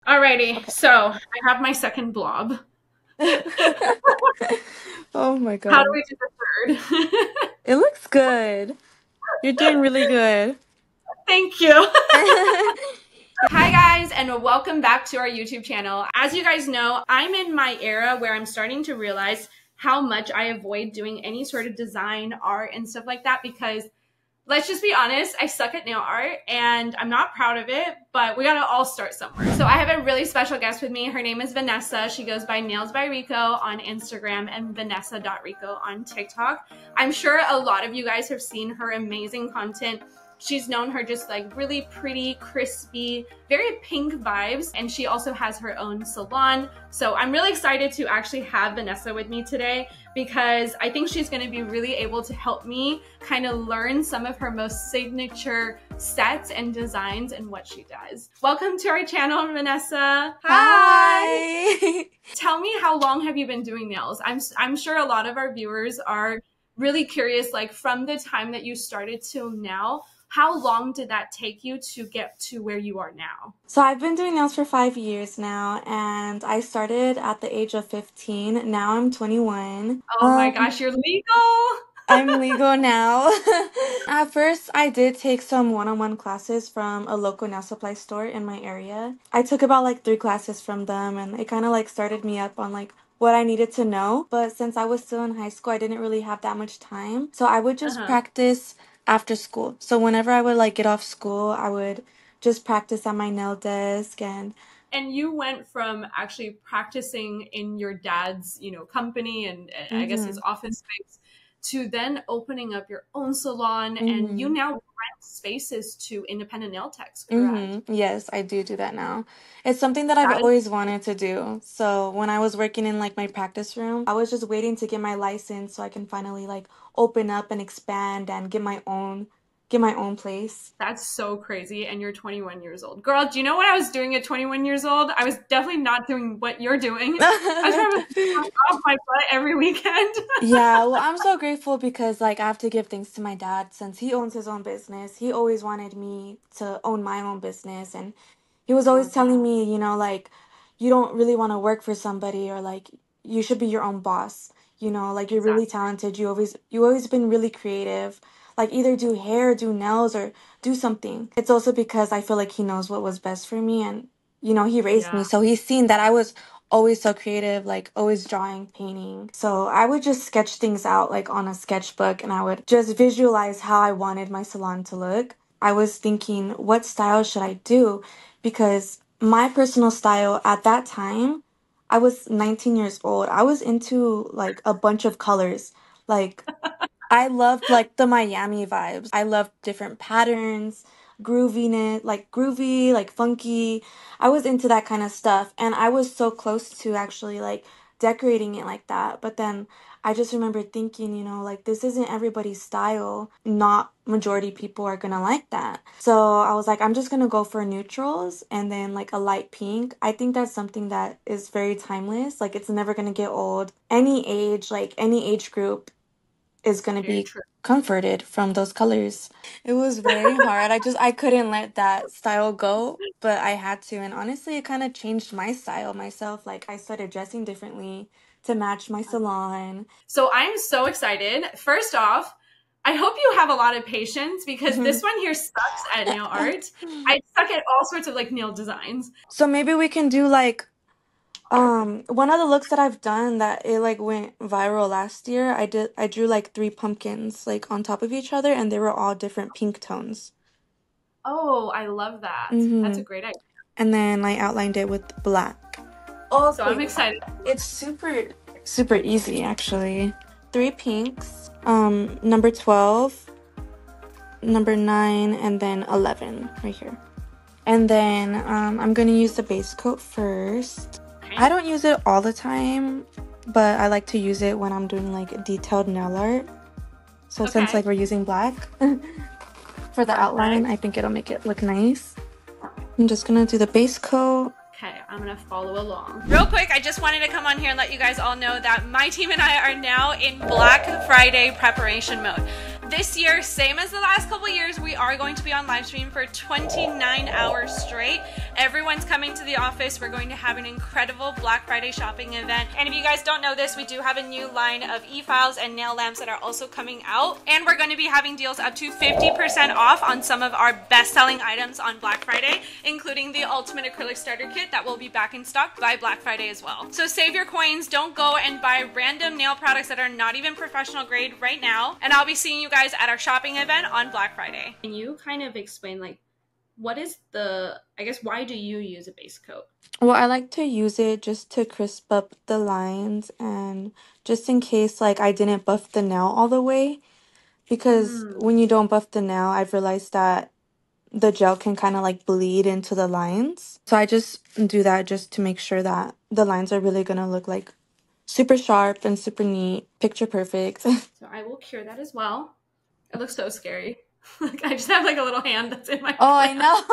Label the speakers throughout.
Speaker 1: Alrighty, so I have my second blob.
Speaker 2: Oh my
Speaker 1: How do
Speaker 2: God.
Speaker 1: we do the third?
Speaker 2: It looks good. You're doing really good.
Speaker 1: Thank you. Hi guys, and welcome back to our YouTube channel. As you guys know, I'm in my era where I'm starting to realize how much I avoid doing any sort of design, art, and stuff like that because let's just be honest, I suck at nail art and I'm not proud of it, but we gotta all start somewhere. So I have a really special guest with me. Her name is Vanessa. She goes by NailsbyRico on Instagram and Vanessa.Rico on TikTok. I'm sure a lot of you guys have seen her amazing content. She's known her just like really pretty, crispy, very pink vibes. And she also has her own salon. So I'm really excited to actually have Vanessa with me today because I think she's going to be really able to help me kind of learn some of her most signature sets and designs and what she does. Welcome to our channel, Vanessa.
Speaker 2: Hi.
Speaker 1: Tell me, how long have you been doing nails? I'm sure a lot of our viewers are really curious, like from the time that you started till now, how long did that take you to get to where you are now?
Speaker 2: So I've been doing nails for 5 years now, and I started at the age of 15. Now I'm 21.
Speaker 1: Oh my gosh, you're legal.
Speaker 2: I'm legal now. At first, I did take some one-on-one classes from a local nail supply store in my area. I took about like 3 classes from them, and it kind of like started me up on like what I needed to know. But since I was still in high school, I didn't really have that much time. So I would just practice after school. So whenever I would like get off school, I would just practice at my nail desk.
Speaker 1: And you went from actually practicing in your dad's, company and I guess his office space to then opening up your own salon, and you now rent spaces to independent nail techs, correct?
Speaker 2: Yes, I do that now. It's something that I've
Speaker 1: That is
Speaker 2: always wanted to do. So when I was working in like my practice room, I was just waiting to get my license so I can finally like open up and expand and get my own place.
Speaker 1: That's so crazy. And you're 21 years old. Girl, do you know what I was doing at 21 years old? I was definitely not doing what you're doing. I was trying to work off my butt every weekend.
Speaker 2: Yeah, well, I'm so grateful because like I have to give thanks to my dad since he owns his own business. He always wanted me to own my own business, and he was always
Speaker 1: Love
Speaker 2: telling
Speaker 1: that.
Speaker 2: me, like you don't really want to work for somebody, or like you should be your own boss. Like you're really
Speaker 1: Exactly.
Speaker 2: talented. You always been really creative. Like either do hair, do nails, or do something. It's also because I feel like he knows what was best for me, and he raised me,
Speaker 1: Yeah.
Speaker 2: so he's seen that I was always so creative, like always drawing, painting. So I would just sketch things out like on a sketchbook, and I would just visualize how I wanted my salon to look. I was thinking, what style should I do? Because my personal style at that time, I was 19 years old. I was into like a bunch of colors. Like I loved like the Miami vibes. I loved different patterns, grooviness, like groovy, like funky. I was into that kind of stuff, and I was so close to actually like decorating it like that. But then I just remember thinking, like this isn't everybody's style. Not majority people are gonna like that. So I was like, I'm just gonna go for neutrals and then like a light pink. I think that's something that is very timeless. Like it's never gonna get old. Any age, like any age group is going to
Speaker 1: Very
Speaker 2: be
Speaker 1: true.
Speaker 2: comforted from those colors. It was very hard. I couldn't let that style go, but I had to. And honestly, it kind of changed my style myself. Like I started dressing differently to match my salon.
Speaker 1: So I'm so excited. First off, I hope you have a lot of patience because this one here sucks at nail art. I suck at all sorts of like nail designs.
Speaker 2: So maybe we can do like one of the looks that I've done that it like went viral last year. I drew like 3 pumpkins like on top of each other, and they were all different pink tones.
Speaker 1: Oh, I love that. That's a great idea.
Speaker 2: And then I outlined it with black.
Speaker 1: So I'm
Speaker 2: Okay.
Speaker 1: excited.
Speaker 2: It's super easy actually. 3 pinks, number 12, number 9, and then 11 right here. And then I'm gonna use the base coat first.
Speaker 1: Okay.
Speaker 2: I don't use it all the time, but I like to use it when I'm doing like detailed nail art. So since like we're using black for the outline, I think it'll make it look nice. I'm just gonna do the base coat.
Speaker 1: Okay, I'm gonna follow along. Real quick, I just wanted to come on here and let you guys all know that my team and I are now in Black Friday preparation mode. This year, same as the last couple years, we are going to be on live stream for 29 hours straight. Everyone's coming to the office. We're going to have an incredible Black Friday shopping event. And if you guys don't know this, we do have a new line of e-files and nail lamps that are also coming out. And we're going to be having deals up to 50% off on some of our best-selling items on Black Friday, including the Ultimate Acrylic Starter Kit that will be back in stock by Black Friday as well. So save your coins. Don't go and buy random nail products that are not even professional grade right now. And I'll be seeing you guys at our shopping event on Black Friday. Can you kind of explain, like, what is I guess, why do you use a base coat?
Speaker 2: Well, I like to use it just to crisp up the lines and just in case, like, I didn't buff the nail all the way. Because when you don't buff the nail, I've realized that the gel can kind of, like, bleed into the lines. So I just do that just to make sure that the lines are really going to look, like, super sharp and super neat, picture perfect.
Speaker 1: So I will cure that as well. It looks so scary. Like, I just have like a little hand that's in my
Speaker 2: Oh, I know.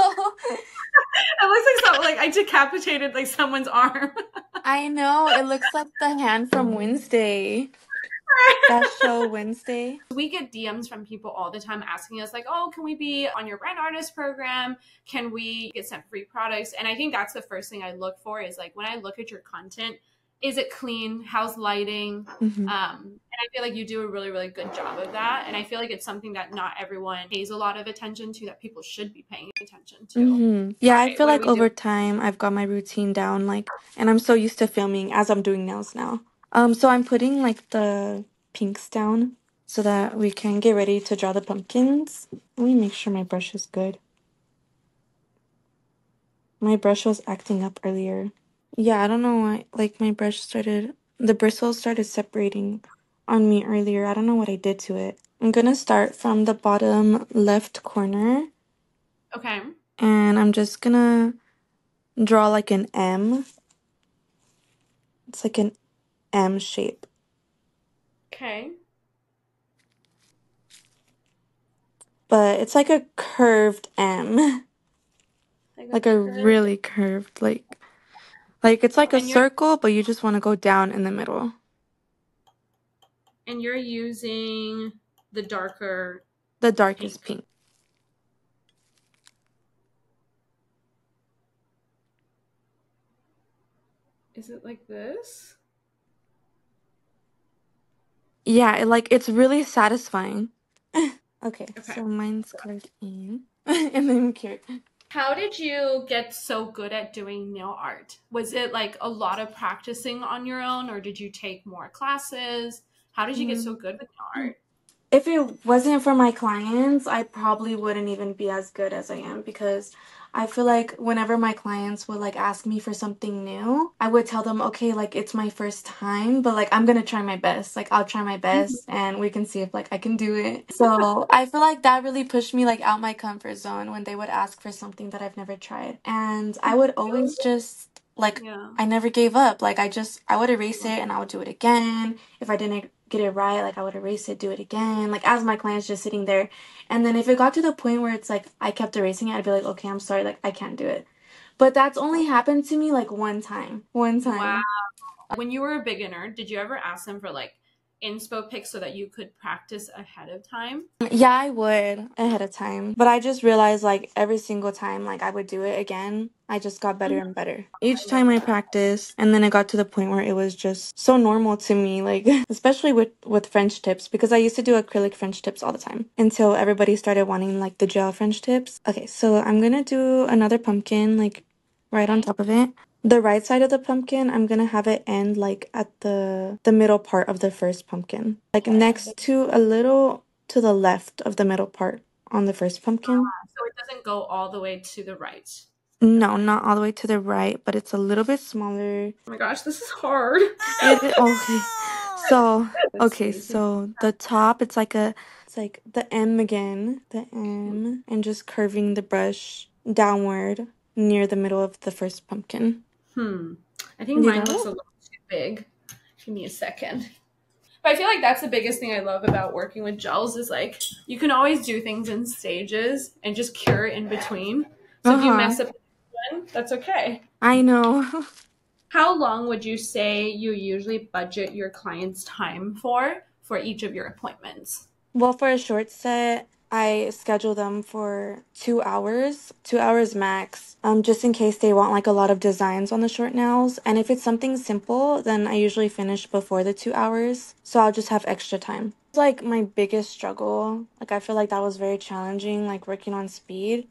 Speaker 1: It looks like I decapitated like someone's arm.
Speaker 2: I know. It looks like the hand from Wednesday. That show Wednesday.
Speaker 1: We get DMs from people all the time asking us like, oh, can we be on your brand artist program? Can we get sent free products? And I think that's the first thing I look for is like when I look at your content, is it clean? How's lighting? And I feel like you do a really, really good job of that. And I feel like it's something that not everyone pays a lot of attention to that people should be paying attention to.
Speaker 2: Yeah, I feel like over time I've got my routine down, like, and I'm so used to filming as I'm doing nails now. So I'm putting like the pinks down so that we can get ready to draw the pumpkins. Let me make sure my brush is good. My brush was acting up earlier. Yeah, I don't know why, like, the bristles started separating on me earlier. I don't know what I did to it. I'm gonna start from the bottom left corner.
Speaker 1: Okay.
Speaker 2: And I'm just gonna draw like an M. It's like an M shape.
Speaker 1: Okay.
Speaker 2: But it's like a curved M. Like a really curved, like it's like a circle, but you just want to go down in the middle.
Speaker 1: And you're using the
Speaker 2: darkest pink.
Speaker 1: Is it like this?
Speaker 2: Yeah, it's really satisfying. Okay, so mine's colored in. And then cured.
Speaker 1: How did you get so good at doing nail art? Was it like a lot of practicing on your own, or did you take more classes? How did you get so good with nail art?
Speaker 2: If it wasn't for my clients, I probably wouldn't even be as good as I am because I feel like whenever my clients would like ask me for something new, I would tell them, okay, like it's my first time, but like I'm gonna try my best. Like I'll try my best and we can see if like I can do it. So I feel like that really pushed me like out my comfort zone when they would ask for something that I've never tried. And I would always just like, I never gave up. Like I would erase it and I would do it again. If I didn't get it right, like I would erase it, do it again, like as my client's just sitting there. And then if it got to the point where it's like I kept erasing it, I'd be like, okay, I'm sorry, like I can't do it. But that's only happened to me like one time.
Speaker 1: Wow. When you were a beginner, did you ever ask them for like inspo pics so that you could practice ahead of time?
Speaker 2: Yeah, I would ahead of time. But I just realized like every single time like I would do it again, I just got better and better. Each time I practiced, and then it got to the point where it was just so normal to me, like especially with French tips, because I used to do acrylic French tips all the time until everybody started wanting like the gel French tips. Okay, so I'm gonna do another pumpkin like right on top of it. The right side of the pumpkin, I'm gonna have it end like at the middle part of the first pumpkin. Like next to a little to the left of the middle part on the first pumpkin.
Speaker 1: So it doesn't go all the way to the right?
Speaker 2: No, not all the way to the right, but it's a little bit smaller.
Speaker 1: Oh my gosh, this is hard.
Speaker 2: Okay. So the top, it's like the M again, the M, and just curving the brush downward near the middle of the first pumpkin.
Speaker 1: I think mine looks a little too big. Give me a second. But I feel like that's the biggest thing I love about working with gels is like you can always do things in stages and just cure in between. So if you mess up one, that's okay.
Speaker 2: I know.
Speaker 1: How long would you say you usually budget your clients' time for each of your appointments?
Speaker 2: Well, for a short set, I schedule them for 2 hours max, just in case they want like a lot of designs on the short nails. And if it's something simple, then I usually finish before the 2 hours. So I'll just have extra time. It's like my biggest struggle. Like I feel like that was very challenging, like working on speed,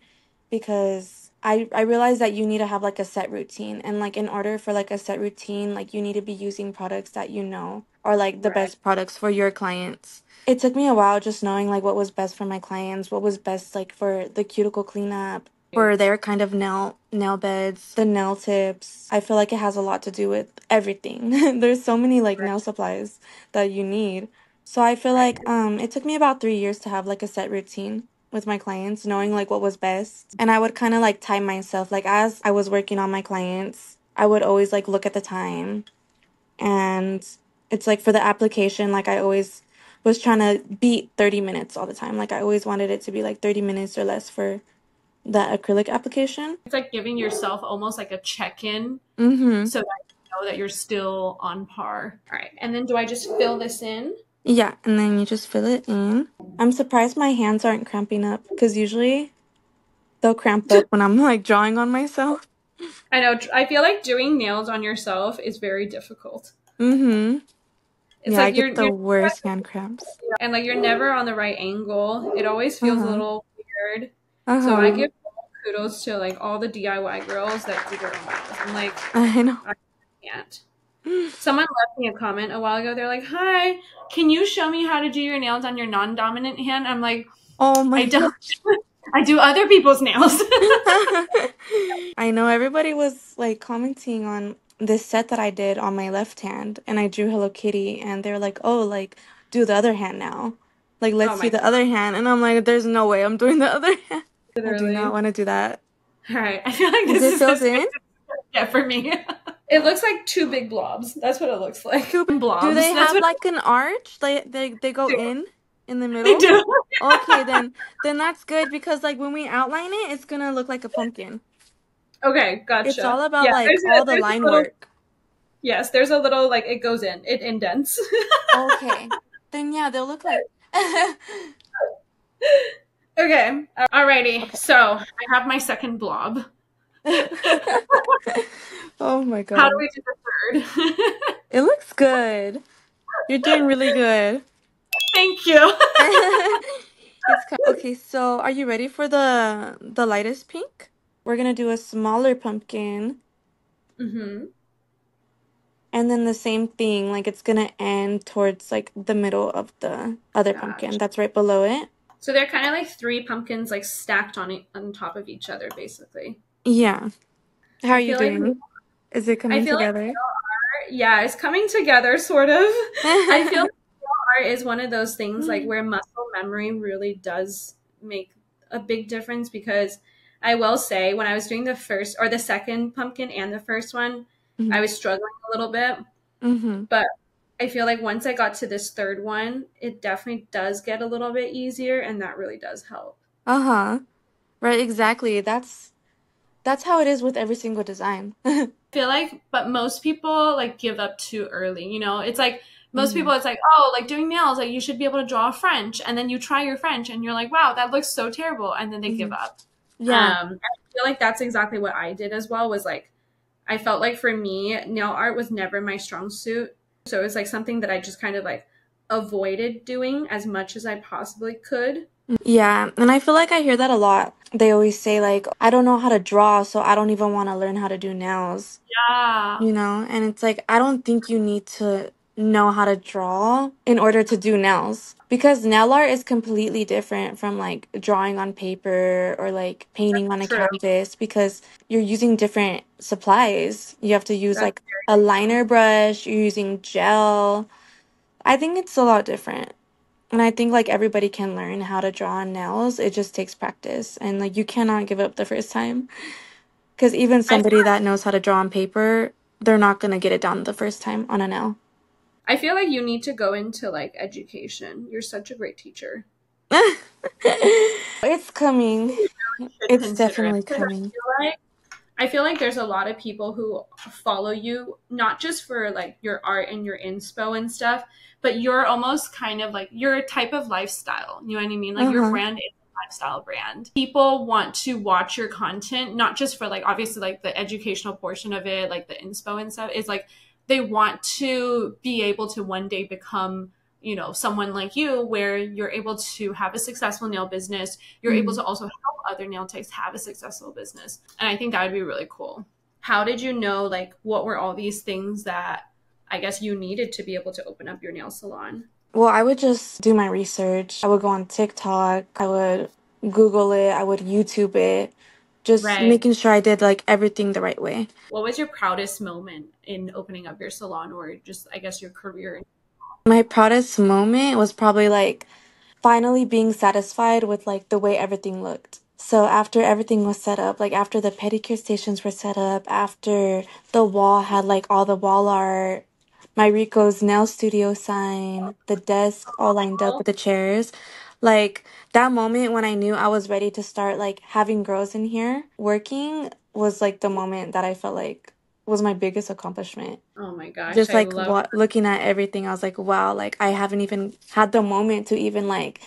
Speaker 2: because I realized that you need to have like a set routine, and like in order for like a set routine, like you need to be using products that you know are like the
Speaker 1: Right.
Speaker 2: best products for your clients. It took me a while just knowing like what was best for my clients, what was best like for the cuticle cleanup, for their kind of nail beds, the nail tips. I feel like it has a lot to do with everything. There's so many like
Speaker 1: Right.
Speaker 2: nail supplies that you need. So I feel
Speaker 1: Right.
Speaker 2: like it took me about 3 years to have like a set routine with my clients, knowing like what was best. And I would kind of like time myself. Like as I was working on my clients, I would always like look at the time. And it's like for the application, like I always was trying to beat 30 minutes all the time. Like I always wanted it to be like 30 minutes or less for that acrylic application.
Speaker 1: It's like giving yourself almost like a check-in
Speaker 2: Mm-hmm.
Speaker 1: so that you know that you're still on par. All right. And then do I just fill this in?
Speaker 2: Yeah, and then you just fill it in. I'm surprised my hands aren't cramping up because usually they'll cramp up when I'm like drawing on myself.
Speaker 1: I know. I feel like doing nails on yourself is very difficult.
Speaker 2: Mm-hmm.
Speaker 1: It's
Speaker 2: Yeah, I
Speaker 1: like
Speaker 2: get the worst hand cramps.
Speaker 1: and like you're never on the right angle. It always feels a
Speaker 2: Uh-huh.
Speaker 1: little weird. So I
Speaker 2: Uh-huh.
Speaker 1: give kudos to like all the DIY girls that do their own nails. I'm like,
Speaker 2: I know.
Speaker 1: I can't. Someone left me a comment a while ago. They're like, "Hi, can you show me how to do your nails on your non-dominant hand?" I'm like,
Speaker 2: Oh
Speaker 1: I
Speaker 2: my
Speaker 1: don't.
Speaker 2: gosh.
Speaker 1: I do other people's nails.
Speaker 2: I know everybody was like commenting on this set that I did on my left hand, and I drew Hello Kitty, and they're like, "Oh, like do the other hand now. Like let's
Speaker 1: Oh
Speaker 2: see
Speaker 1: my
Speaker 2: the
Speaker 1: god,
Speaker 2: other hand." And I'm like, "There's no way I'm doing the other hand. I do not
Speaker 1: literally.
Speaker 2: want to do that."
Speaker 1: All right, I feel like
Speaker 2: Is
Speaker 1: this
Speaker 2: it
Speaker 1: is
Speaker 2: filled
Speaker 1: as good
Speaker 2: in?
Speaker 1: as it get for me. It looks like two big blobs. That's what it looks like.
Speaker 2: Two. Do
Speaker 1: Blobs.
Speaker 2: they
Speaker 1: That's
Speaker 2: have
Speaker 1: what
Speaker 2: like an arch? They go in the
Speaker 1: they
Speaker 2: middle?
Speaker 1: do.
Speaker 2: Okay, then that's good because like when we outline it, it's gonna look like a pumpkin.
Speaker 1: Okay,
Speaker 2: It's all
Speaker 1: gotcha.
Speaker 2: about
Speaker 1: Yeah,
Speaker 2: like all the
Speaker 1: there's a
Speaker 2: line
Speaker 1: little
Speaker 2: work.
Speaker 1: yes, there's a little like it goes in, it indents.
Speaker 2: Okay. Then yeah, they'll look like
Speaker 1: Okay, alrighty.
Speaker 2: Okay.
Speaker 1: So I have my second blob.
Speaker 2: Oh my
Speaker 1: How do
Speaker 2: god.
Speaker 1: we do the third?
Speaker 2: It looks good. You're doing really good.
Speaker 1: Thank you.
Speaker 2: Okay, so are you ready for the lightest pink? We're gonna do a smaller pumpkin,
Speaker 1: Mm-hmm.
Speaker 2: and then the same thing, like it's gonna end towards like the middle of the other pumpkin
Speaker 1: Gotcha.
Speaker 2: that's right below it.
Speaker 1: So they're kind of like three pumpkins like stacked on top of each other, basically.
Speaker 2: Yeah. How are
Speaker 1: I
Speaker 2: you
Speaker 1: feel like
Speaker 2: doing? Is it
Speaker 1: I
Speaker 2: coming
Speaker 1: feel like
Speaker 2: together?
Speaker 1: yeah, it's coming together, sort of. I feel like art is one of those things like where muscle memory really does make a big difference because I will say when I was doing the first or the second pumpkin and the first one, I was struggling a little bit,
Speaker 2: Mm-hmm.
Speaker 1: but I feel like once I got to this third one, it definitely does get a little bit easier and that really does help.
Speaker 2: Uh-huh. Right, exactly. That's how it is with every single design.
Speaker 1: Feel like but most people like give up too early, you know, it's like most
Speaker 2: Mm-hmm.
Speaker 1: people it's like oh like doing nails like you should be able to draw French and then you try your French and you're like wow that looks so terrible and then they give
Speaker 2: Mm-hmm.
Speaker 1: up.
Speaker 2: Yeah.
Speaker 1: I feel like that's exactly what I did as well was like I felt like for me nail art was never my strong suit, so it was like something that I just kind of like avoided doing as much as I possibly could.
Speaker 2: Yeah, and I feel like I hear that a lot. They always say like, I don't know how to draw, so I don't even want to learn how to do nails.
Speaker 1: Yeah,
Speaker 2: You know? And it's like, I don't think you need to know how to draw in order to do nails. Because nail art is completely different from like drawing on paper or like painting on a
Speaker 1: true.
Speaker 2: canvas because you're using different supplies. You have to use
Speaker 1: That's
Speaker 2: like a liner brush, you're using gel. I think it's a lot different. And I think like everybody can learn how to draw on nails. It just takes practice. And like you cannot give up the first time. Because even
Speaker 1: I
Speaker 2: somebody that knows how to draw on paper, they're not going to get it down the first time on a nail.
Speaker 1: I feel like you need to go into like education. You're such a great teacher.
Speaker 2: It's coming.
Speaker 1: Should
Speaker 2: It's
Speaker 1: consider it
Speaker 2: definitely
Speaker 1: because I
Speaker 2: coming.
Speaker 1: feel like I feel like there's a lot of people who follow you, not just for like your art and your inspo and stuff, but you're almost kind of like your type of lifestyle. You know what I mean? Like your
Speaker 2: Uh-huh.
Speaker 1: brand is a lifestyle brand. People want to watch your content, not just for like obviously like the educational portion of it, like the inspo and stuff, is like they want to be able to one day become, you know, someone like you where you're able to have a successful nail business. You're able
Speaker 2: Mm.
Speaker 1: to also help other nail techs have a successful business. And I think that would be really cool. How did you know, like, what were all these things that I guess you needed to be able to open up your nail salon?
Speaker 2: Well, I would just do my research. I would go on TikTok. I would Google it. I would YouTube it. Just
Speaker 1: Right.
Speaker 2: making sure I did like everything the right way.
Speaker 1: What was your proudest moment in opening up your salon or just, I guess, your career?
Speaker 2: My proudest moment was probably like finally being satisfied with like the way everything looked. So after everything was set up, like after the pedicure stations were set up, after the wall had like all the wall art, my Rico's nail studio sign, the desk all lined up with the chairs, like that moment when I knew I was ready to start like having girls in here working was like the moment that I felt like was my biggest accomplishment.
Speaker 1: Oh my gosh,
Speaker 2: Just
Speaker 1: I
Speaker 2: like
Speaker 1: love
Speaker 2: what looking at everything, I was like, wow, like I haven't even had the moment to even like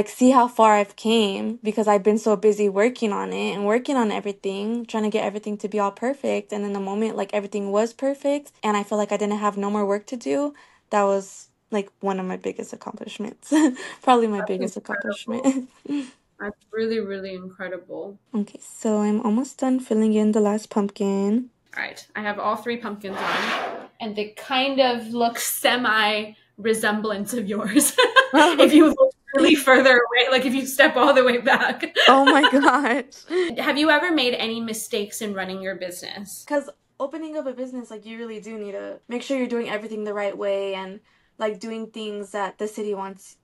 Speaker 2: see how far I've came because I've been so busy working on it and working on everything, trying to get everything to be all perfect. And then the moment like everything was perfect and I felt like I didn't have no more work to do, that was like one of my biggest accomplishments. Probably my
Speaker 1: that's
Speaker 2: biggest
Speaker 1: incredible.
Speaker 2: accomplishment.
Speaker 1: That's really, really incredible.
Speaker 2: Okay, so I'm almost done filling in the last pumpkin.
Speaker 1: All right, I have all three pumpkins on, and they kind of look semi resemblance of yours. If you look really further away, like if you step all the way back.
Speaker 2: Oh my gosh.
Speaker 1: Have you ever made any mistakes in running your business?
Speaker 2: Because opening up a business, like, you really do need to make sure you're doing everything the right way and, like, doing things that the city wants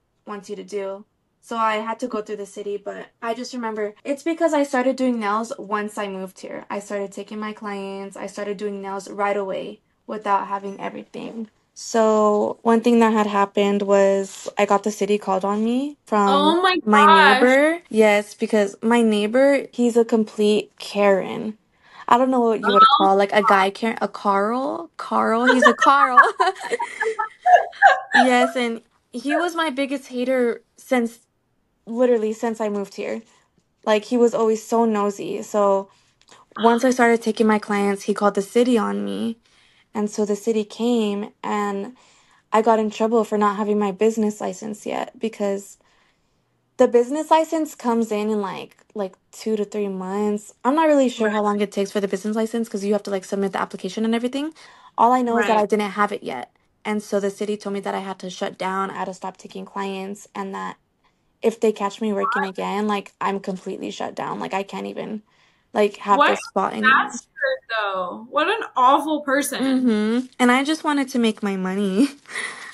Speaker 2: you to do. So I had to go through the city, but I just remember it's because I started doing nails once I moved here. I started taking my clients, I started doing nails right away without having everything. So one thing that had happened was I got the city called on me from
Speaker 1: Oh my
Speaker 2: my
Speaker 1: gosh.
Speaker 2: neighbor. Yes, because my neighbor, he's a complete Karen. I don't know what you would call like a guy Karen, a Carl. Carl, he's a Carl. Yes, and he was my biggest hater since literally since I moved here. Like he was always so nosy. So once I started taking my clients, he called the city on me. And so the city came and I got in trouble for not having my business license yet because the business license comes in like 2 to 3 months. I'm not really sure
Speaker 1: Right,
Speaker 2: how long it takes for the business license because you have to like submit the application and everything. All I know is that
Speaker 1: right.
Speaker 2: I didn't have it yet. And so the city told me that I had to shut down, I had to stop taking clients, and that if they catch me working again, like I'm completely shut down. Like I can't even like have
Speaker 1: What
Speaker 2: this spot anymore.
Speaker 1: bastard, though? What an awful person.
Speaker 2: And I just wanted to make my money.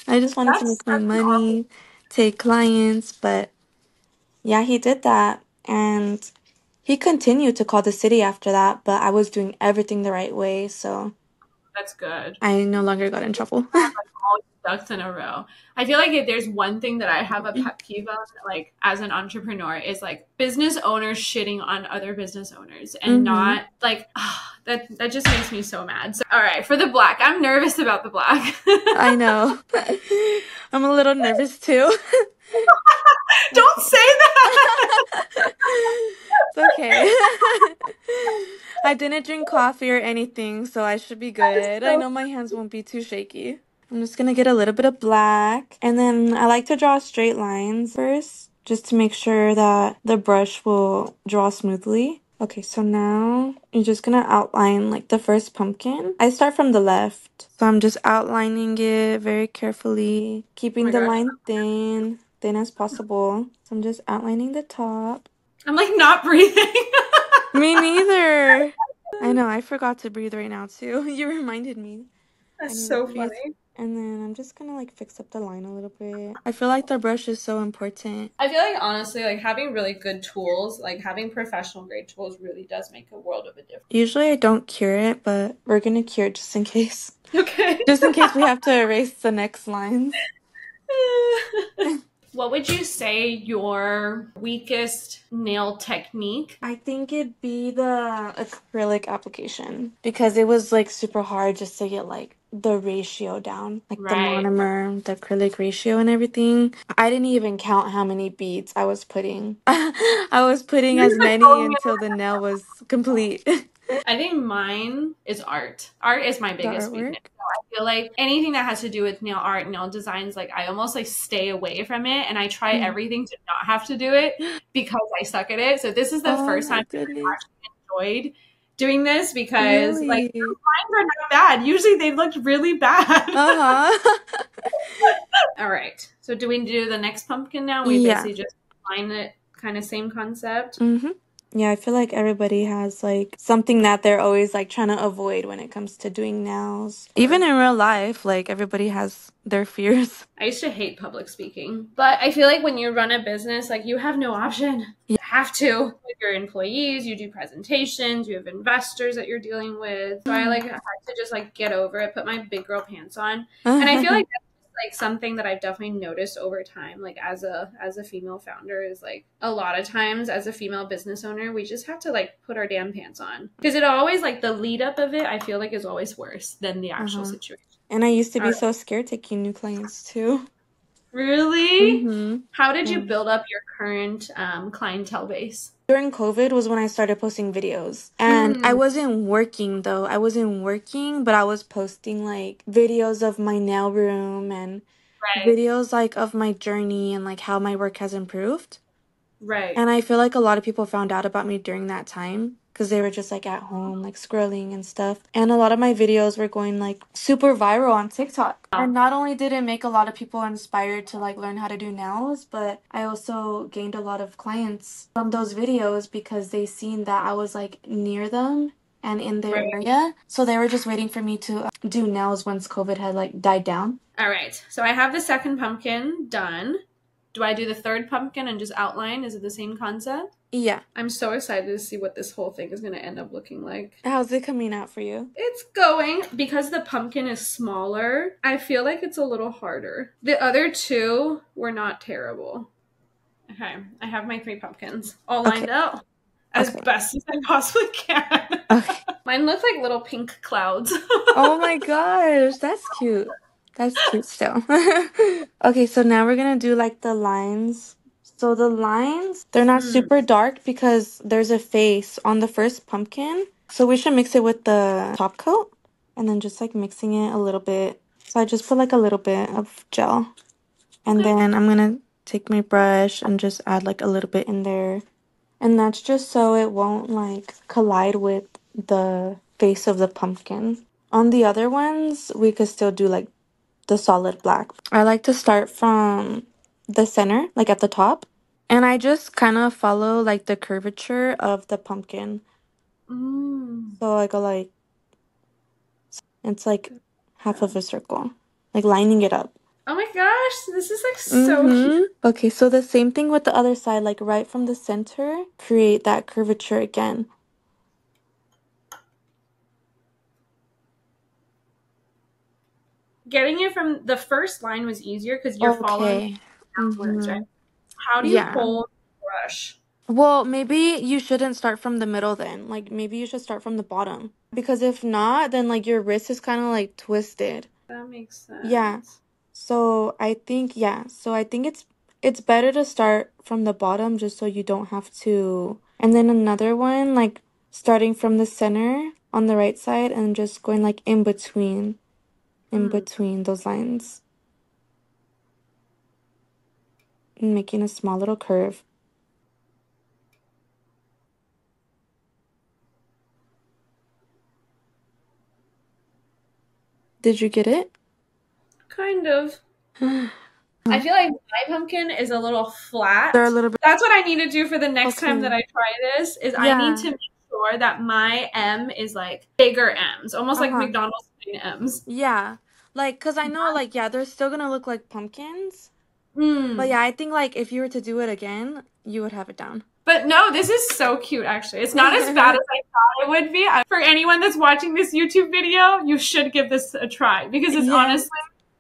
Speaker 2: I just wanted to
Speaker 1: That's
Speaker 2: make my
Speaker 1: such an awful.
Speaker 2: money, take clients, but yeah, he did that. And he continued to call the city after that, but I was doing everything the right way, so
Speaker 1: That's good.
Speaker 2: I no longer got in trouble.
Speaker 1: Have like all your ducks in a row. I feel like if there's one thing that I have a pet peeve of, like as an entrepreneur, is like business owners shitting on other business owners and
Speaker 2: hmm
Speaker 1: not like that just makes me so mad. So, all right, for the black, I'm nervous about the black.
Speaker 2: I know. I'm a little nervous too.
Speaker 1: Don't say that.
Speaker 2: It's okay. I didn't drink coffee or anything, so I should be
Speaker 1: That is
Speaker 2: good. I
Speaker 1: so.
Speaker 2: know my hands won't be too shaky. I'm just gonna get a little bit of black, and then I like to draw straight lines first, just to make sure that the brush will draw smoothly. Okay, so now you're just gonna outline like the first pumpkin. I start from the left, so I'm just outlining it very carefully,
Speaker 1: Oh
Speaker 2: keeping
Speaker 1: my
Speaker 2: the
Speaker 1: gosh,
Speaker 2: line thin as possible. So I'm just outlining the top.
Speaker 1: I'm like not breathing.
Speaker 2: Me neither. I know, I forgot to breathe right now too. You reminded me. I
Speaker 1: That's
Speaker 2: need to
Speaker 1: so
Speaker 2: breathe.
Speaker 1: funny.
Speaker 2: And then I'm just gonna like fix up the line a little bit. I feel like the brush is so important.
Speaker 1: I feel like honestly, like having really good tools, like having professional grade tools, really does make a world of a difference.
Speaker 2: Usually I don't cure it, but we're gonna cure it just in case.
Speaker 1: Okay.
Speaker 2: Just in case we have to erase the next lines.
Speaker 1: What would you say your weakest nail technique?
Speaker 2: I think it'd be the acrylic application because it was like super hard just to get like the ratio down, like the
Speaker 1: Right.
Speaker 2: monomer, the acrylic ratio and everything. I didn't even count how many beads I was putting. I was putting as many until the nail was complete.
Speaker 1: I think mine is art. Art is my
Speaker 2: The
Speaker 1: biggest weakness.
Speaker 2: artwork?
Speaker 1: So I feel like anything that has to do with nail art, nail designs, like I almost like stay away from it and I try
Speaker 2: Mm.
Speaker 1: everything to not have to do it because I suck at it. So this is the
Speaker 2: Oh
Speaker 1: first
Speaker 2: my
Speaker 1: time I
Speaker 2: goodness.
Speaker 1: actually enjoyed doing this because like
Speaker 2: Really?
Speaker 1: mine are not bad. Usually they looked really bad.
Speaker 2: Uh-huh.
Speaker 1: All right. So do we do the next pumpkin now? We
Speaker 2: Yeah.
Speaker 1: basically just find it kind of same concept.
Speaker 2: Mm-hmm. Yeah, I feel like everybody has like something that they're always like trying to avoid when it comes to doing nails. Even in real life, like everybody has their fears.
Speaker 1: I used to hate public speaking, but I feel like when you run a business, like you have no option.
Speaker 2: Yeah.
Speaker 1: You have to. With your employees, you do presentations, you have investors that you're dealing with. So I like had to just like get over it, put my big girl pants on. And I feel like that's like something that I've definitely noticed over time, like as a female founder, is like a lot of times as a female business owner, we just have to like put our damn pants on. Because it always like the lead up of it, I feel like is always worse than the actual situation.
Speaker 2: And I used to be so scared taking new clients too.
Speaker 1: Really?
Speaker 2: Mm-hmm.
Speaker 1: How did you
Speaker 2: Yeah.
Speaker 1: build up your current clientele base?
Speaker 2: During COVID was when I started posting videos. And I wasn't working though. I wasn't working, but I was posting like videos of my nail room and
Speaker 1: Right,
Speaker 2: videos like of my journey and like how my work has improved.
Speaker 1: right.
Speaker 2: And I feel like a lot of people found out about me during that time because they were just like at home, like scrolling and stuff. And a lot of my videos were going like super viral on TikTok. And not only did it make a lot of people inspired to like learn how to do nails, but I also gained a lot of clients from those videos because they seen that I was like near them and in their
Speaker 1: Right.
Speaker 2: area. So they were just waiting for me to do nails once COVID had like died down.
Speaker 1: All right. So I have the second pumpkin done. Do I do the third pumpkin and just outline? Is it the same concept?
Speaker 2: Yeah.
Speaker 1: I'm so excited to see what this whole thing is going to end up looking like.
Speaker 2: How's it coming out for you?
Speaker 1: It's going. Because the pumpkin is smaller, I feel like it's a little harder. The other two were not terrible. Okay. I have my 3 pumpkins all lined out as best as I possibly can.
Speaker 2: Okay.
Speaker 1: Mine look like little pink clouds.
Speaker 2: Oh my gosh, that's cute. That's cute still. Okay, so now we're gonna do like the lines. So the lines, they're not super dark because there's a face on the first pumpkin. So we should mix it with the top coat and then just like mixing it a little bit. So I just put like a little bit of gel. And then I'm gonna take my brush and just add like a little bit in there. And that's just so it won't like collide with the face of the pumpkin. On the other ones, we could still do like the solid black. I like to start from the center, like at the top. And I just kind of follow like the curvature of the pumpkin. So I go like, it's like half of a circle, like lining it up.
Speaker 1: Oh my gosh, this is like so cute.
Speaker 2: Okay, so the same thing with the other side, like right from the center, create that curvature again.
Speaker 1: Getting it from the first line was easier because you're following downwards, right? How do you hold the brush?
Speaker 2: Well, maybe you shouldn't start from the middle then. Like maybe you should start from the bottom. Because if not, then like your wrist is kind of like twisted.
Speaker 1: That makes sense.
Speaker 2: Yeah. So I think it's better to start from the bottom just so you don't have to. And then another one like starting from the center on the right side and just going like in between those lines. And making a small little curve. Did you get it?
Speaker 1: Kind of. I feel like my pumpkin is a little flat.
Speaker 2: They're a little bit.
Speaker 1: That's what I need to do for the next time that I try this is I need to
Speaker 2: Yeah.
Speaker 1: make sure that my M is like bigger M's, almost like McDonald's M's.
Speaker 2: Yeah. Like, cause I know, like, yeah, they're still gonna look like pumpkins. But
Speaker 1: Mm.
Speaker 2: yeah, I think like if you were to do it again, you would have it down.
Speaker 1: But no, this is so cute, actually. It's not as bad as I thought it would be. For anyone that's watching this YouTube video, you should give this a try because it's
Speaker 2: Yeah.
Speaker 1: honestly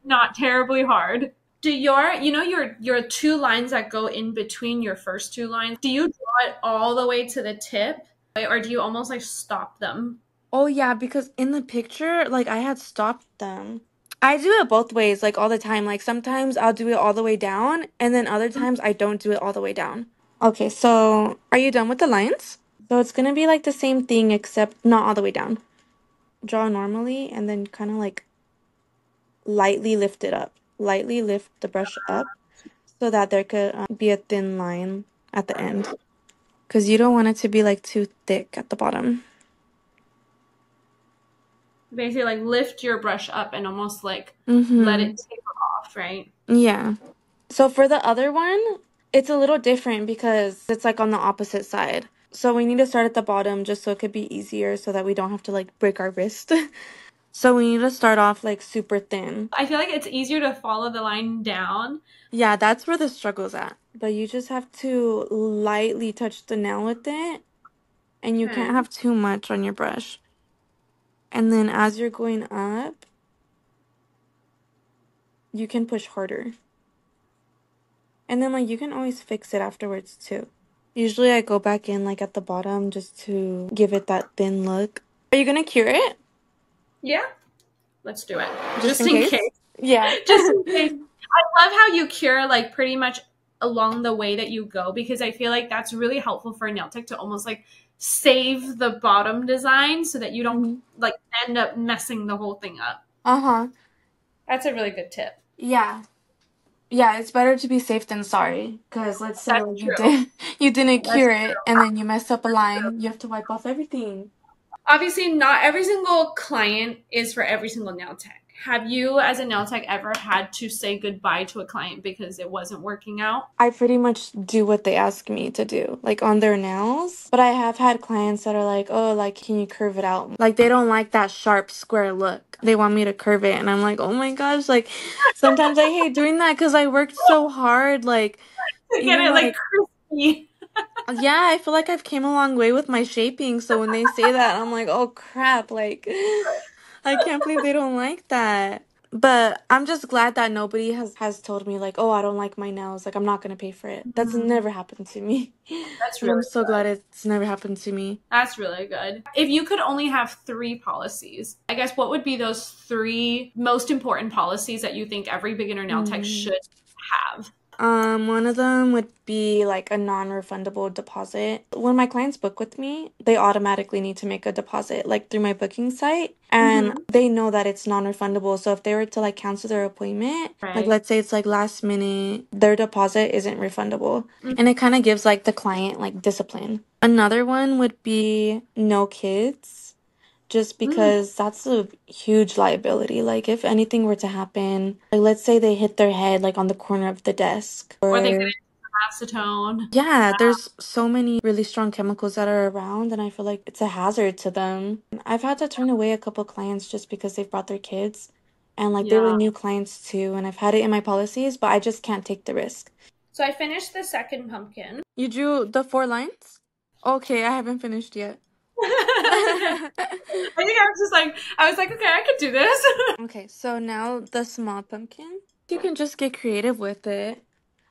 Speaker 1: not terribly hard. Do your two lines that go in between your first two lines, do you draw it all the way to the tip? Or do you almost like stop them?
Speaker 2: Oh yeah, because in the picture, like I had stopped them. I do it both ways, like all the time. Like sometimes I'll do it all the way down, and then other times I don't do it all the way down. Okay, so are you done with the lines? So it's gonna be like the same thing except not all the way down. Draw normally and then kind of like lightly lift it up. Lightly lift the brush up so that there could be a thin line at the end. Because you don't want it to be like too thick at the bottom.
Speaker 1: Basically, like lift your brush up and almost like let
Speaker 2: Mm-hmm.
Speaker 1: it taper off, right?
Speaker 2: Yeah. So for the other one, it's a little different because it's like on the opposite side. So we need to start at the bottom just so it could be easier so that we don't have to like break our wrist. So we need to start off like super thin.
Speaker 1: I feel like it's easier to follow the line down.
Speaker 2: Yeah, that's where the struggle's at. But you just have to lightly touch the nail with it, and you can't
Speaker 1: Okay.
Speaker 2: have too much on your brush. And then as you're going up, you can push harder. And then like you can always fix it afterwards too. Usually I go back in like at the bottom just to give it that thin look. Are you gonna cure it?
Speaker 1: Yeah. Let's do it.
Speaker 2: Just
Speaker 1: Just
Speaker 2: in
Speaker 1: in
Speaker 2: case?
Speaker 1: case.
Speaker 2: Yeah.
Speaker 1: Just in case. I love how you cure like pretty much along the way that you go because I feel like that's really helpful for a nail tech to almost like save the bottom design so that you don't
Speaker 2: Mhm.
Speaker 1: like end up messing the whole thing up.
Speaker 2: Uh-huh.
Speaker 1: That's a really good tip.
Speaker 2: Yeah. Yeah, it's better to be safe than sorry. Because let's say
Speaker 1: That's
Speaker 2: like you
Speaker 1: true.
Speaker 2: did you didn't
Speaker 1: That's
Speaker 2: cure it and then you messed up a line, you have to wipe off everything.
Speaker 1: obviously not every single client is for every single nail tech. Have you as a nail tech ever had to say goodbye to a client because it wasn't working out?
Speaker 2: I pretty much do what they ask me to do, like on their nails. But I have had clients that are like, oh, like, can you curve it out? Like, they don't like that sharp square look. They want me to curve it. And I'm like, oh my gosh, like, sometimes I hate doing that because I worked so hard. Like,
Speaker 1: To get
Speaker 2: even
Speaker 1: it like
Speaker 2: like,
Speaker 1: crispy.
Speaker 2: yeah, I feel like I've came a long way with my shaping. So when they say that, I'm like, oh crap, like, I can't believe they don't like that. But I'm just glad that nobody has told me like, "Oh, I don't like my nails. Like, I'm not gonna pay for it." That's
Speaker 1: Mhm.
Speaker 2: never happened to me.
Speaker 1: That's
Speaker 2: And I'm
Speaker 1: really
Speaker 2: so glad
Speaker 1: good.
Speaker 2: it's never happened to me.
Speaker 1: That's really good. If you could only have three policies, I guess what would be those three most important policies that you think every beginner nail tech
Speaker 2: Mm.
Speaker 1: should have?
Speaker 2: One of them would be like a non-refundable deposit. When my clients book with me, they automatically need to make a deposit like through my booking site. And
Speaker 1: Mm-hmm.
Speaker 2: they know that it's non-refundable. So if they were to like cancel their appointment, like
Speaker 1: Right.
Speaker 2: let's say it's like last minute, their deposit isn't refundable.
Speaker 1: Mm-hmm.
Speaker 2: And it kind of gives like the client like discipline. Another one would be no kids just because that's a huge liability. Like if anything were to happen, like let's say they hit their head like on the corner of the desk
Speaker 1: Or they get
Speaker 2: or
Speaker 1: acetone.
Speaker 2: yeah, there's so many really strong chemicals that are around and I feel like it's a hazard to them. I've had to turn away a couple clients just because they've brought their kids and like they were
Speaker 1: Yeah.
Speaker 2: new clients too and I've had it in my policies, but I just can't take the risk.
Speaker 1: So I finished the second pumpkin.
Speaker 2: You drew the 4 lines? Okay, I haven't finished yet.
Speaker 1: That's okay. I think I was like, okay, I could do this.
Speaker 2: Okay, so now the small pumpkin. You can just get creative with it.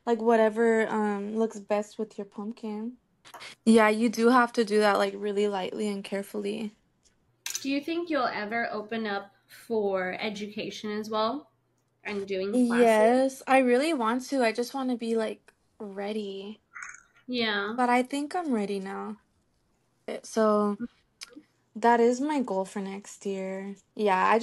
Speaker 2: Like whatever looks best with your pumpkin. Yeah, you do have to do that like really lightly and carefully.
Speaker 1: Do you think you'll ever open up for education as well and doing classes?
Speaker 2: Yes, I really want to. I just want to be like ready.
Speaker 1: Yeah.
Speaker 2: But I think I'm ready now. So that is my goal for next year. Yeah,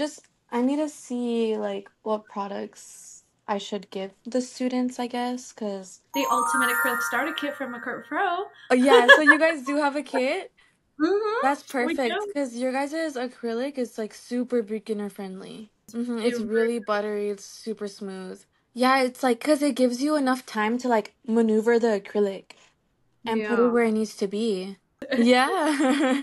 Speaker 2: I need to see like what products I should give the students, I guess, 'cause
Speaker 1: The ultimate acrylic starter kit from Acrylic Pro.
Speaker 2: oh yeah, so you guys do have a kit? That's
Speaker 1: We
Speaker 2: perfect
Speaker 1: do.
Speaker 2: because your guys' acrylic is like super beginner friendly.
Speaker 1: It
Speaker 2: It's
Speaker 1: really,
Speaker 2: really buttery, it's super smooth. Yeah, it's like because it gives you enough time to like maneuver the acrylic and put it
Speaker 1: yeah.
Speaker 2: where it needs to be. Yeah,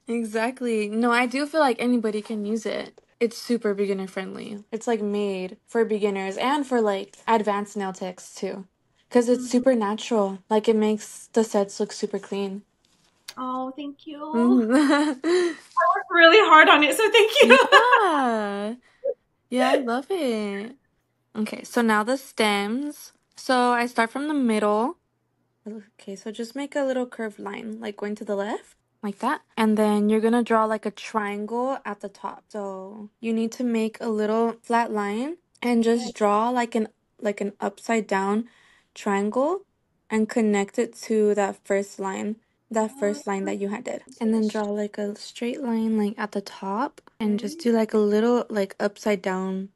Speaker 2: exactly. No, I do feel like anybody can use it. It's super beginner friendly. It's like made for beginners and for like advanced nail techs too. Because it's
Speaker 1: Mhm.
Speaker 2: super natural. Like it makes the sets look super clean.
Speaker 1: Oh, thank you.
Speaker 2: Mhm.
Speaker 1: I worked really hard on it, so thank you.
Speaker 2: Yeah. Yeah, I love it. Okay, so now the stems. So I start from the middle. Okay, so just make a little curved line, like going to the left, like that. And then you're gonna draw like a triangle at the top. So you need to make a little flat line and just draw like an upside down triangle and connect it to that first line that you had did. And then draw like a straight line like at the top and just do like a little like upside down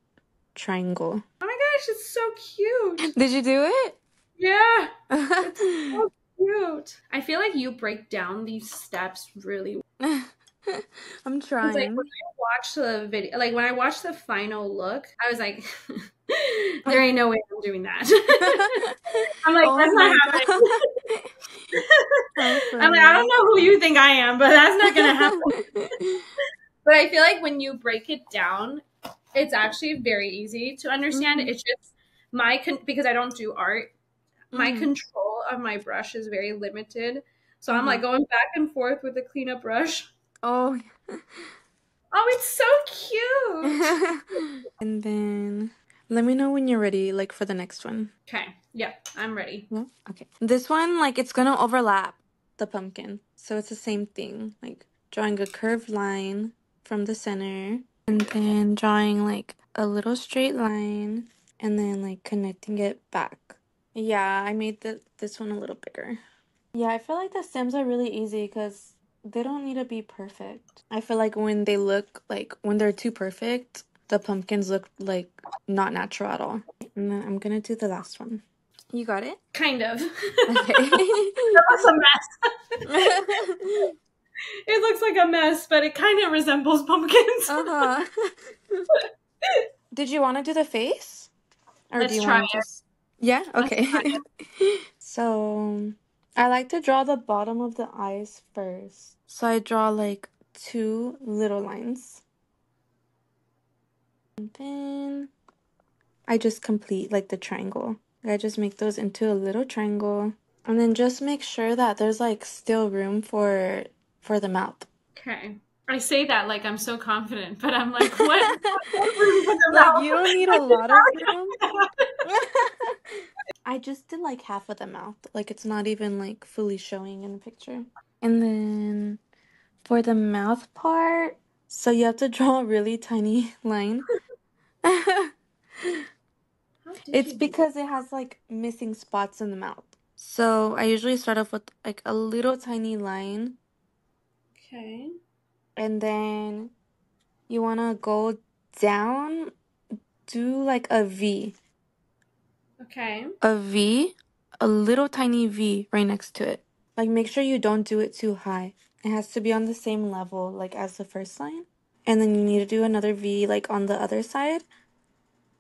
Speaker 2: triangle.
Speaker 1: Oh my gosh, it's so cute.
Speaker 2: Did you do it?
Speaker 1: Yeah. It's so cute. I feel like you break down these steps really well.
Speaker 2: I'm
Speaker 1: It's like
Speaker 2: trying.
Speaker 1: when I watched the video, like when I watched the final look, I was like, there ain't no way I'm doing that. I'm like,
Speaker 2: Oh
Speaker 1: that's not
Speaker 2: my
Speaker 1: happening.
Speaker 2: God.
Speaker 1: I'm like, I don't know who you think I am, but that's not gonna happen. But I feel like when you break it down, it's actually very easy to understand. It's just because I don't do art, my control of my brush is very limited. So I'm like going back and forth with the cleanup brush.
Speaker 2: Oh.
Speaker 1: Oh, it's so cute.
Speaker 2: And then let me know when you're ready, like for the next one.
Speaker 1: Okay. Yeah, I'm ready.
Speaker 2: Yeah. Okay. This one, like, it's gonna overlap the pumpkin. So it's the same thing. Like drawing a curved line from the center and then drawing like a little straight line and then like connecting it back. Yeah, I made this one a little bigger. Yeah, I feel like the stems are really easy because they don't need to be perfect. I feel like when they're too perfect, the pumpkins look like not natural at all. And then I'm gonna do the last one. You got it?
Speaker 1: Kind of.
Speaker 2: Okay.
Speaker 1: That was a mess. It looks like a mess, but it kind of resembles pumpkins.
Speaker 2: Uh-huh. Did you want to do the face? Or
Speaker 1: Let's
Speaker 2: do you
Speaker 1: try
Speaker 2: want to
Speaker 1: it.
Speaker 2: just... Yeah? Okay. So, I like to draw the bottom of the eyes first. So I draw like 2 little lines. And then I just complete like the triangle. I just make those into a little triangle. And then just make sure that there's like still room for the mouth.
Speaker 1: Okay. I say that like I'm so confident, but I'm like, what room for the
Speaker 2: Like,
Speaker 1: mouth?
Speaker 2: you don't need a lot of room. I just did like half of the mouth. Like, it's not even like fully showing in the picture. And then for the mouth part, so you have to draw a really tiny line. It's because it has like missing spots in the mouth. So I usually start off with like a little tiny line.
Speaker 1: Okay.
Speaker 2: And then you want to go down, do like a V.
Speaker 1: Okay.
Speaker 2: A V, a little tiny V right next to it. Like, make sure you don't do it too high. It has to be on the same level, like, as the first line. And then you need to do another V, like, on the other side.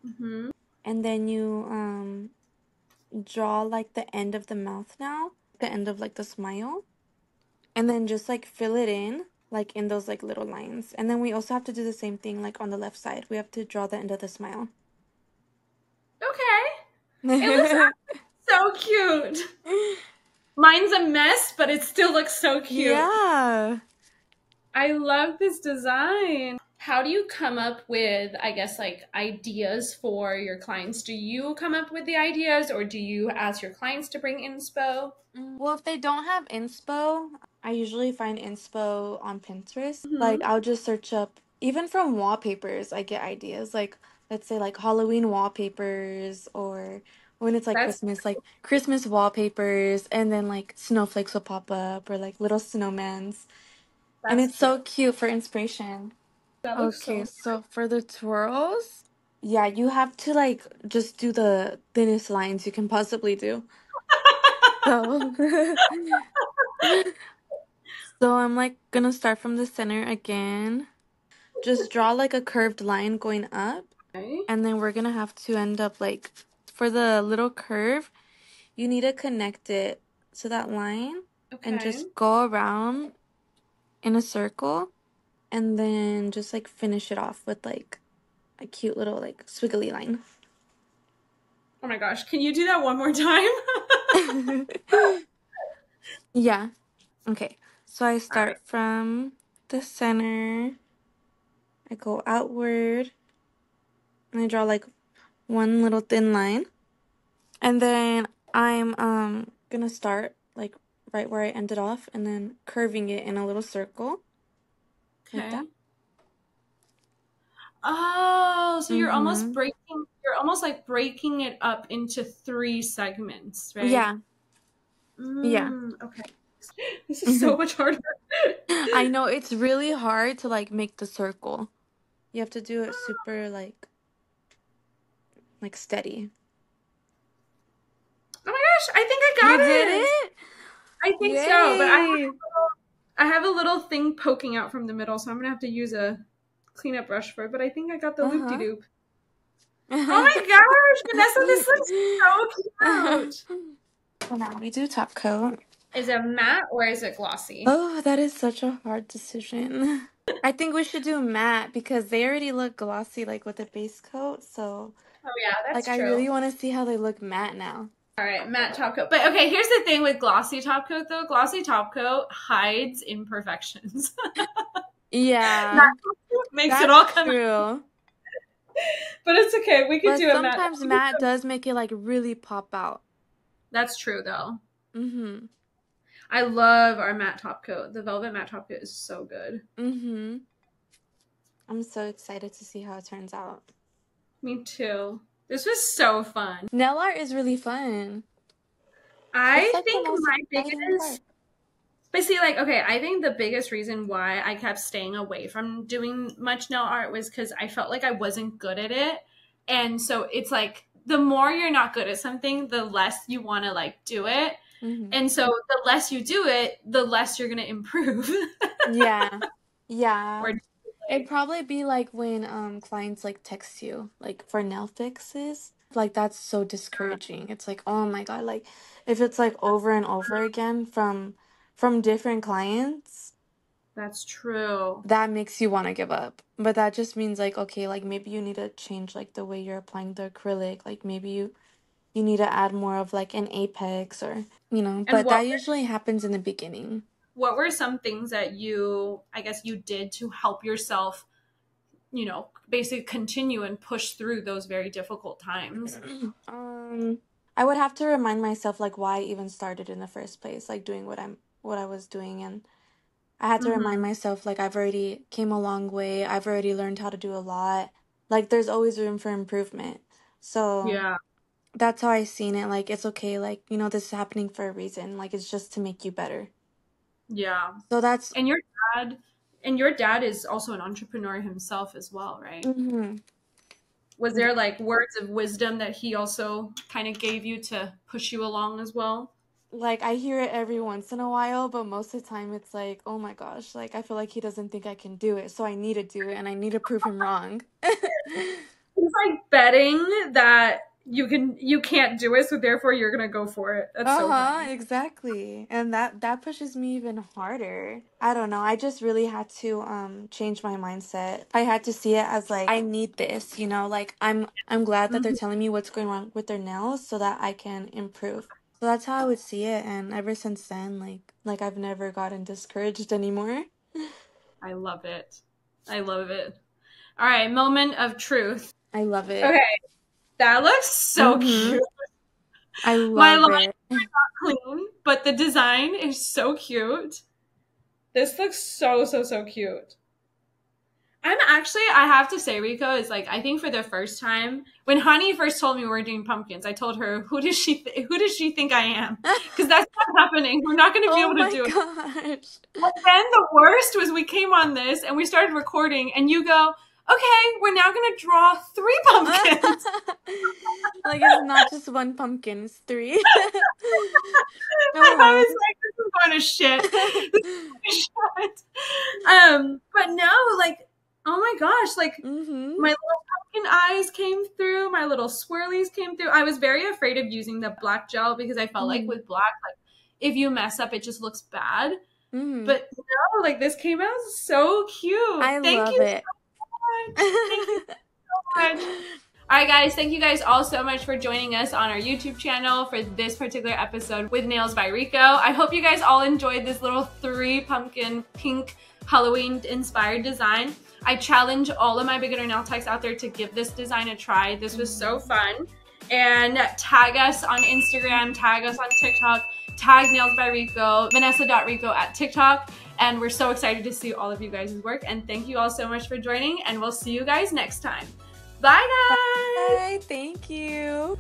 Speaker 2: And then you, draw, like, the end of the mouth now. The end of, like, the smile. And then just, like, fill it in, like, in those, like, little lines. And then we also have to do the same thing, like, on the left side. We have to draw the end of the smile.
Speaker 1: Okay. It looks so cute. Mine's a mess, but it still looks so cute.
Speaker 2: Yeah.
Speaker 1: I love this design. How do you come up with, I guess, like ideas for your clients? Do you come up with the ideas or do you ask your clients to bring inspo?
Speaker 2: Well, if they don't have inspo, I usually find inspo on Pinterest. Like, I'll just search up, even from wallpapers, I get ideas. Like, let's say, like, Halloween wallpapers, or when it's, like, Christmas, like, Christmas wallpapers, and then, like, snowflakes will pop up, or, like, little snowmans. And it's so cute for inspiration. Okay, so for the twirls, yeah, you have to, like, just do the thinnest lines you can possibly do. So, so I'm like gonna start from the center again. Just draw like a curved line going up.
Speaker 1: Okay.
Speaker 2: And then we're gonna have to end up like, for the little curve, you need to connect it to that line.
Speaker 1: Okay.
Speaker 2: And just go around in a circle. And then just like finish it off with like a cute little like squiggly line.
Speaker 1: Oh my gosh, can you do that one more time?
Speaker 2: Yeah. Okay. So I start from the center. I go outward. And I draw like one little thin line. And then I'm gonna start like right where I ended off and then curving it in a little circle. Like that.
Speaker 1: Okay. Oh, so you're almost
Speaker 2: Mm-hmm.
Speaker 1: breaking, you're almost like breaking it up into 3 segments, right?
Speaker 2: Yeah. Yeah.
Speaker 1: Okay. This is so much harder.
Speaker 2: I know it's really hard to like make the circle. You have to do it super like steady.
Speaker 1: Oh my gosh, I think I
Speaker 2: You
Speaker 1: got
Speaker 2: did
Speaker 1: it.
Speaker 2: it?
Speaker 1: I think so, but
Speaker 2: Yay!
Speaker 1: I have a little thing poking out from the middle, so I'm gonna have to use a cleanup brush for it, but I think I got the
Speaker 2: Uh-huh.
Speaker 1: loop-de-loop. Oh my gosh, Vanessa, this looks so cute.
Speaker 2: So now we do top coat.
Speaker 1: Is it matte or is it glossy?
Speaker 2: Oh, that is such a hard decision. I think we should do matte because they already look glossy like with the base coat. So
Speaker 1: Oh yeah,
Speaker 2: like
Speaker 1: that's
Speaker 2: I
Speaker 1: true.
Speaker 2: really want to see how they look matte now.
Speaker 1: All right, matte top coat. But okay, here's the thing with glossy top coat though. Glossy top coat hides imperfections.
Speaker 2: Yeah,
Speaker 1: Matte top coat makes it all
Speaker 2: that's
Speaker 1: come out.
Speaker 2: true.
Speaker 1: But it's okay. We could
Speaker 2: But
Speaker 1: do a matte.
Speaker 2: sometimes matte does make it like really pop out.
Speaker 1: That's true though.
Speaker 2: Mm-hmm.
Speaker 1: I love our matte top coat. The velvet matte top coat is so good.
Speaker 2: Mm-hmm. I'm so excited to see how it turns out.
Speaker 1: Me too. This was so fun.
Speaker 2: Nail art is really fun. It's
Speaker 1: I
Speaker 2: like the
Speaker 1: think
Speaker 2: most
Speaker 1: my
Speaker 2: exciting part.
Speaker 1: biggest, but see, like, okay, I think the biggest reason why I kept staying away from doing much nail art was because I felt like I wasn't good at it. And so it's like the more you're not good at something, the less you want to like do it.
Speaker 2: Mm-hmm.
Speaker 1: And so the less you do it, the less you're going to improve.
Speaker 2: Yeah. Yeah.
Speaker 1: Or
Speaker 2: It'd probably be like when clients like text you like for nail fixes. Like that's so discouraging. It's like, oh my God, like if it's like over and over again from different clients,
Speaker 1: that's true.
Speaker 2: that makes you want to give up. But that just means like, okay, like maybe you need to change like the way you're applying the acrylic. Like maybe you need to add more of like an apex or,
Speaker 1: And
Speaker 2: but that usually happens in the beginning.
Speaker 1: what were some things that I guess you did to help yourself, basically continue and push through those very difficult times?
Speaker 2: I would have to remind myself like why I even started in the first place, like doing what I was doing, and I had to remind myself like I've already came a long way. I've already learned how to do a lot. Like there's always room for improvement. So
Speaker 1: Yeah.
Speaker 2: that's how I seen it. Like it's okay. Like this is happening for a reason. Like it's just to make you better.
Speaker 1: Yeah.
Speaker 2: So that's.
Speaker 1: And your dad is also an entrepreneur himself as well, right?
Speaker 2: Mm-hmm.
Speaker 1: Was there like words of wisdom that he also kind of gave you to push you along as well?
Speaker 2: Like I hear it every once in a while, but most of the time it's like, oh my gosh, like I feel like he doesn't think I can do it, so I need to do it and I need to prove him wrong.
Speaker 1: He's like betting that you can't do it, so therefore you're gonna go for it. That's so funny.
Speaker 2: Exactly. And that pushes me even harder. I don't know. I just really had to change my mindset. I had to see it as like I need this, like I'm glad that they're
Speaker 1: Mhm.
Speaker 2: telling me what's going wrong with their nails so that I can improve. So that's how I would see it, and ever since then like I've never gotten discouraged anymore.
Speaker 1: I love it. I love it. All right, moment of truth.
Speaker 2: I love it.
Speaker 1: Okay, that looks so
Speaker 2: Mm-hmm.
Speaker 1: cute.
Speaker 2: I
Speaker 1: My
Speaker 2: love
Speaker 1: line
Speaker 2: it.
Speaker 1: is not clean, but the design is so cute. This looks so, so, so cute. I have to say, Rico, is like, I think for the first time, when Honey first told me we were doing pumpkins, I told her, who does she think I am? Because that's not happening. We're not going to be
Speaker 2: Oh
Speaker 1: able to
Speaker 2: my
Speaker 1: do it.
Speaker 2: gosh.
Speaker 1: And then the worst was we came on this and we started recording, and you go, okay, we're now going to draw 3 pumpkins.
Speaker 2: Like it's not just one pumpkin, it's 3.
Speaker 1: I
Speaker 2: Oh.
Speaker 1: was like, this is going to shit. This is going to shit. But no, like, oh my gosh, like
Speaker 2: Mm-hmm.
Speaker 1: my little pumpkin eyes came through, my little swirlies came through. I was very afraid of using the black gel because I felt like with black, like if you mess up, it just looks bad.
Speaker 2: Mm-hmm.
Speaker 1: But no, like this came out so cute.
Speaker 2: I
Speaker 1: Thank
Speaker 2: love
Speaker 1: you
Speaker 2: it.
Speaker 1: so much. Thank you so much. Alright guys, thank you guys all so much for joining us on our YouTube channel for this particular episode with Nails by Rico. I hope you guys all enjoyed this little 3 pumpkin pink Halloween inspired design. I challenge all of my beginner nail techs out there to give this design a try. This was so fun. And tag us on Instagram, tag us on TikTok, tag Nails by Rico, Vanessa.Rico at TikTok. And we're so excited to see all of you guys' work. And thank you all so much for joining, and we'll see you guys next time. Bye guys!
Speaker 2: Bye, thank you.